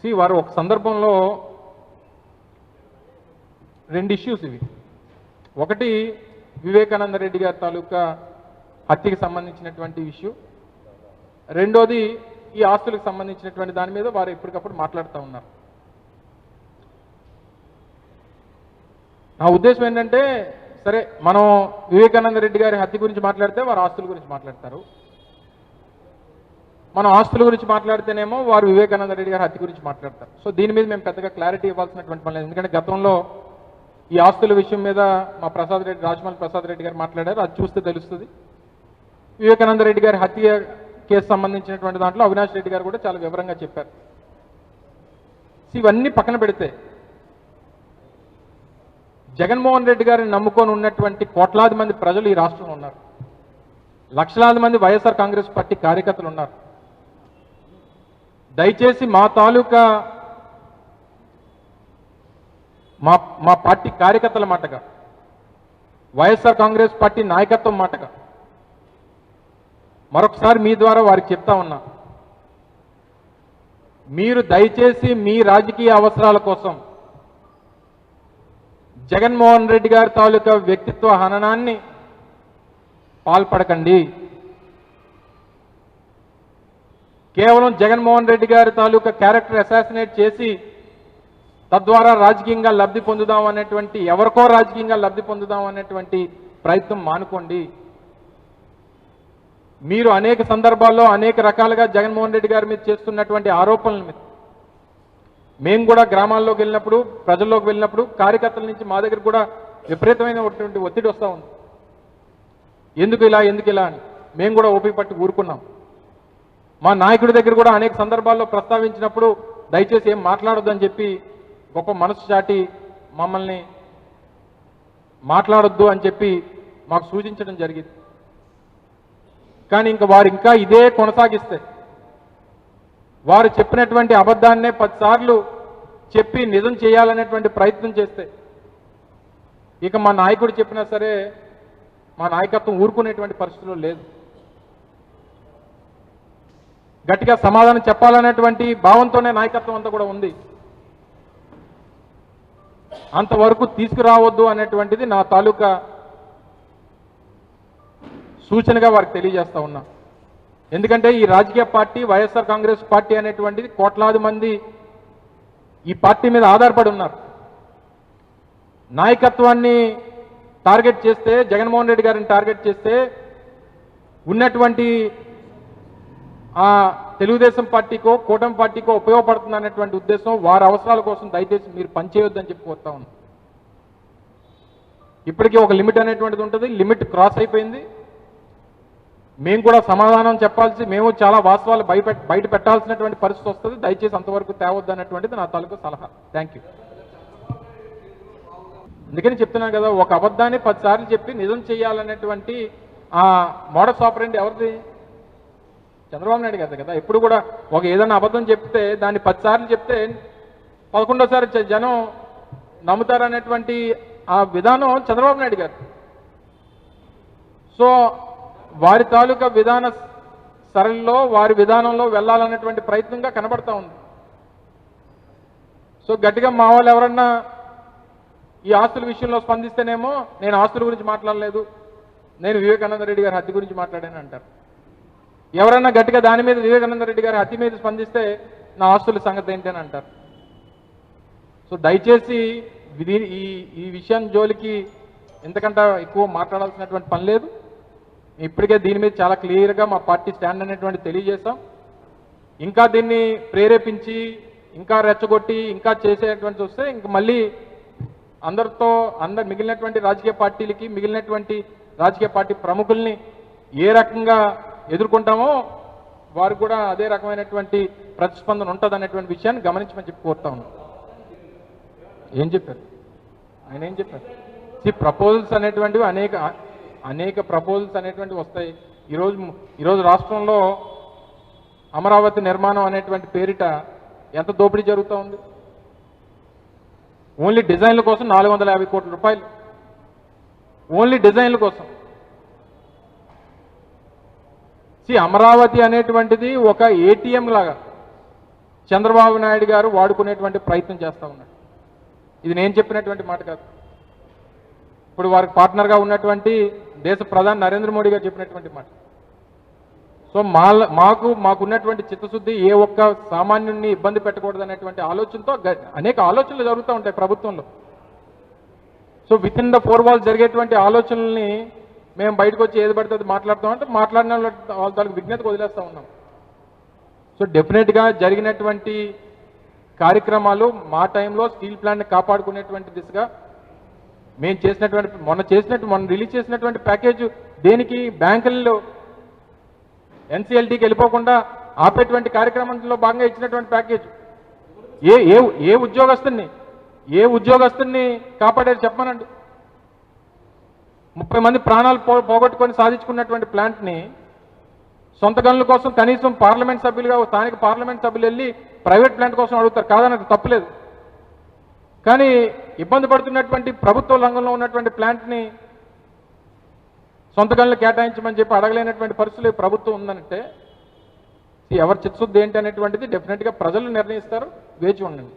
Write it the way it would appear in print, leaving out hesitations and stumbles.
వారు ఒక సందర్భంలో రెండు ఇష్యూస్ ఇవి. ఒకటి వివేకానంద రెడ్డి గారి తాలూకా హత్యకి సంబంధించినటువంటి ఇష్యూ, రెండోది ఈ ఆస్తులకు సంబంధించినటువంటి దాని మీద వారు ఎప్పటికప్పుడు మాట్లాడుతూ ఉన్నారు. నా ఉద్దేశం ఏంటంటే, సరే మనం వివేకానంద రెడ్డి గారి హత్య గురించి మాట్లాడితే వారు ఆస్తుల గురించి మాట్లాడతారు, మనం ఆస్తుల గురించి మాట్లాడితేనేమో వారు వివేకానంద రెడ్డి గారి హత్య గురించి మాట్లాడతారు. సో దీని మీద మేము పెద్దగా క్లారిటీ ఇవ్వాల్సినటువంటి పని లేదు. ఎందుకంటే గతంలో ఈ ఆస్తుల విషయం మీద మా ప్రసాద్ రెడ్డి, రాజమౌళి ప్రసాద్ రెడ్డి గారు మాట్లాడారు, అది చూస్తే తెలుస్తుంది. వివేకానంద రెడ్డి గారి హత్య కేసు సంబంధించినటువంటి దాంట్లో అవినాష్ రెడ్డి గారు కూడా చాలా వివరంగా చెప్పారు. ఇవన్నీ పక్కన పెడితే జగన్మోహన్ రెడ్డి గారిని నమ్ముకొని ఉన్నటువంటి కోట్లాది మంది ప్రజలు ఈ రాష్ట్రంలో ఉన్నారు. లక్షలాది మంది వైఎస్ఆర్ కాంగ్రెస్ పార్టీ కార్యకర్తలు ఉన్నారు. దయచేసి మా తాలూకా మా పార్టీ కార్యకర్తల మాటగా, వైఎస్ఆర్ కాంగ్రెస్ పార్టీ నాయకత్వం మాటగా మరొకసారి మీ ద్వారా వారికి చెప్తా ఉన్నా, మీరు దయచేసి మీ రాజకీయ అవసరాల కోసం జగన్మోహన్ రెడ్డి గారి తాలూకా వ్యక్తిత్వ హననాన్ని పాల్పడకండి. కేవలం జగన్మోహన్ రెడ్డి గారి తాలూకా క్యారెక్టర్ అసాసినేట్ చేసి తద్వారా రాజకీయంగా లబ్ధి పొందుదాం అనేటువంటి, ఎవరికో రాజకీయంగా లబ్ధి పొందుదాం అనేటువంటి ప్రయత్నం మానుకోండి. మీరు అనేక సందర్భాల్లో అనేక రకాలుగా జగన్మోహన్ రెడ్డి గారి మీద చేస్తున్నటువంటి ఆరోపణల మీద మేము కూడా గ్రామాల్లోకి వెళ్ళినప్పుడు, ప్రజల్లోకి వెళ్ళినప్పుడు కార్యకర్తల నుంచి మా దగ్గర కూడా విపరీతమైనటువంటి ఒత్తిడి వస్తూ ఉంది. ఎందుకు ఇలా అని మేము కూడా ఓపిక పట్టి ఊరుకున్నాం. మా నాయకుడి దగ్గర కూడా అనేక సందర్భాల్లో ప్రస్తావించినప్పుడు దయచేసి ఏం మాట్లాడొద్దని చెప్పి గొప్ప మనసు చాటి మమ్మల్ని మాట్లాడొద్దు అని చెప్పి మాకు సూచించడం జరిగింది. కానీ వారు ఇంకా ఇదే కొనసాగిస్తే, వారు చెప్పినటువంటి అబద్ధాన్నే 10 సార్లు చెప్పి నిజం చేయాలనేటువంటి ప్రయత్నం చేస్తే ఇక మా నాయకుడు చెప్పినా సరే మా నాయకత్వం ఊరుకునేటువంటి పరిస్థితుల్లో లేదు. గట్టిగా సమాధానం చెప్పాలనేటువంటి భావంతోనే నాయకత్వం అంతా కూడా ఉంది. అంతవరకు తీసుకురావద్దు అనేటువంటిది నా తాలూకా సూచనగా వారికి తెలియజేస్తా ఉన్నా. ఎందుకంటే ఈ రాజకీయ పార్టీ వైఎస్ఆర్ కాంగ్రెస్ పార్టీ అనేటువంటిది కోట్లాది మంది ఈ పార్టీ మీద ఆధారపడి ఉన్నారు. నాయకత్వాన్ని టార్గెట్ చేస్తే, జగన్మోహన్ రెడ్డి గారిని టార్గెట్ చేస్తే ఉన్నటువంటి ఆ తెలుగుదేశం పార్టీకో కూటమి పార్టీకో ఉపయోగపడుతుంది అనేటువంటి ఉద్దేశం, వారి అవసరాల కోసం దయచేసి మీరు పనిచేయొద్దని చెప్పి కోరుతా ఉన్నాం. ఇప్పటికీ ఒక లిమిట్ అనేటువంటిది ఉంటుంది, లిమిట్ క్రాస్ అయిపోయింది. మేము కూడా సమాధానం చెప్పాల్సి, మేము చాలా వాస్తవాలు బయట పెట్టాల్సినటువంటి పరిస్థితి వస్తుంది. దయచేసి అంతవరకు తేవద్దు అనేటువంటిది నా తాలూకు సలహా. Thank you. అందుకని చెప్తున్నాను కదా, ఒక అబద్ధాన్ని 10 సార్లు చెప్పి నిజం చేయాలనేటువంటి ఆ మోడస్ ఆపరెండి ఎవరిది? చంద్రబాబు నాయుడు గారు కదా. ఎప్పుడు కూడా ఒక ఏదైనా అబద్ధం చెప్తే దాన్ని 10 సార్లు చెప్తే 11వ జనం నమ్ముతారనేటువంటి ఆ విధానం చంద్రబాబు నాయుడు గారు. సో వారి తాలూకా విధాన సరళిలో, వారి విధానంలో వెళ్ళాలనేటువంటి ప్రయత్నంగా కనబడతా ఉంది. సో గట్టిగా మా వాళ్ళు ఎవరన్నా ఈ ఆస్తుల విషయంలో స్పందిస్తేనేమో నేను ఆస్తుల గురించి మాట్లాడలేదు, నేను వివేకానంద రెడ్డి గారి హత్య గురించి మాట్లాడాను అంటారు. ఎవరన్నా గట్టిగా దాని మీద వివేకానంద రెడ్డి గారి హత్య మీద స్పందిస్తే నా ఆస్తుల సంగతి ఏంటని అంటారు. సో దయచేసి ఈ విషయం జోలికి ఎంతకంటే ఎక్కువ మాట్లాడాల్సినటువంటి పని లేదు. ఇప్పటికే దీని మీద చాలా క్లియర్గా మా పార్టీ స్టాండ్ అనేటువంటి తెలియజేశాం. ఇంకా దీన్ని ప్రేరేపించి, ఇంకా రెచ్చగొట్టి, ఇంకా చేసేటువంటి వస్తే ఇంక మళ్ళీ మిగిలినటువంటి రాజకీయ పార్టీలకి, మిగిలినటువంటి రాజకీయ పార్టీ ప్రముఖుల్ని ఏ రకంగా ఎదుర్కొంటామో వారు కూడా అదే రకమైనటువంటి ప్రతిస్పందన ఉంటుంది అనేటువంటి విషయాన్ని గమనించమని చెప్పి కోరుతా ఉన్నాం. ఏం చెప్పారు ఆయన? ఏం చెప్పారు? ప్రపోజల్స్ అనేటువంటివి అనేక ప్రపోజల్స్ అనేటువంటివి వస్తాయి. ఈరోజు రాష్ట్రంలో అమరావతి నిర్మాణం అనేటువంటి పేరిట ఎంత దోపిడీ జరుగుతూ ఉంది. ఓన్లీ డిజైన్ల కోసం 450 కోట్ల రూపాయలు, ఓన్లీ డిజైన్ల కోసం. అమరావతి అనేటువంటిది ఒక ఏటీఎం లాగా, చంద్రబాబు నాయుడు గారు వాడుకునేటువంటి ప్రయత్నం చేస్తూ ఉన్నాడు. ఇది నేను చెప్పినటువంటి మాట కాదు. ఇప్పుడు వారికి పార్ట్నర్గా ఉన్నటువంటి దేశ ప్రధాని నరేంద్ర మోడీ గారు చెప్పినటువంటి మాట. సో మాకున్నటువంటి చిత్తశుద్ధి ఏ ఒక్క సామాన్యుడిని ఇబ్బంది పెట్టకూడదు అనేటువంటి ఆలోచనతో అనేక ఆలోచనలు జరుగుతూ ఉంటాయి ప్రభుత్వంలో. So within the four walls జరిగేటువంటి ఆలోచనల్ని మేము బయటకు వచ్చి ఏది పడితే అది మాట్లాడుతామంటే మాట్లాడిన వాళ్ళ తాలూకు విజ్ఞతకు వదిలేస్తూ ఉన్నాం. సో డెఫినెట్గా జరిగినటువంటి కార్యక్రమాలు మా టైంలో స్టీల్ ప్లాంట్ని కాపాడుకునేటువంటి దిశగా మేము చేసినటువంటి మొన్న రిలీజ్ చేసినటువంటి ప్యాకేజ్ దేనికి బ్యాంకుల్లో ఎన్సీఎల్టీకి వెళ్ళిపోకుండా ఆపేటువంటి కార్యక్రమంలో భాగంగా ఇచ్చినటువంటి ప్యాకేజ్. ఏ ఉద్యోగస్తుని కాపాడేది చెప్పమనండి. 30 మంది ప్రాణాలు పోగొట్టుకొని సాధించుకున్నటువంటి ప్లాంట్ని సొంత గనుల కోసం కనీసం పార్లమెంట్ సభ్యులుగా స్థానిక పార్లమెంట్ సభ్యులు వెళ్ళి ప్రైవేట్ ప్లాంట్ కోసం అడుగుతారు, కాదనకు తప్పలేదు. కానీ ఇబ్బంది పడుతున్నటువంటి ప్రభుత్వ రంగంలో ఉన్నటువంటి ప్లాంట్ని సొంత గనులు కేటాయించమని చెప్పి అడగలేనటువంటి పరిస్థితులు ప్రభుత్వం ఉందంటే ఎవరి చిత్తశుద్ధి ఏంటి అనేటువంటిది డెఫినెట్గా ప్రజలు నిర్ణయిస్తారు. వేచి ఉండండి.